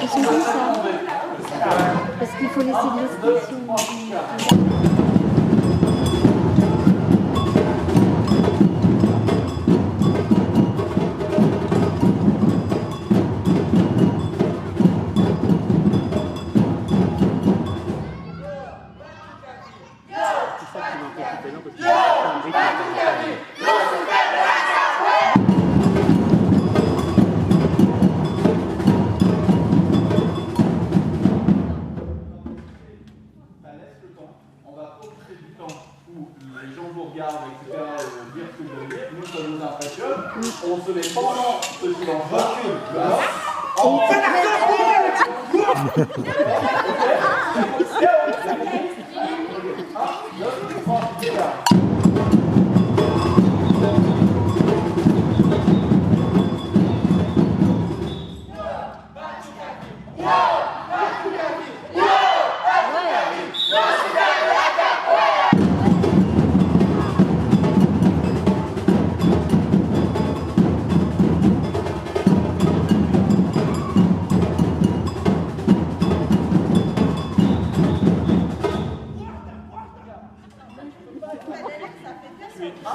ils sont comme ça. Parce qu'il faut laisser de l'espace. On va profiter du temps où les gens vous regardent, etc., dire ce que vous voulez, nous ça nous impressionne, on se met pendant ce silence recul, on fait la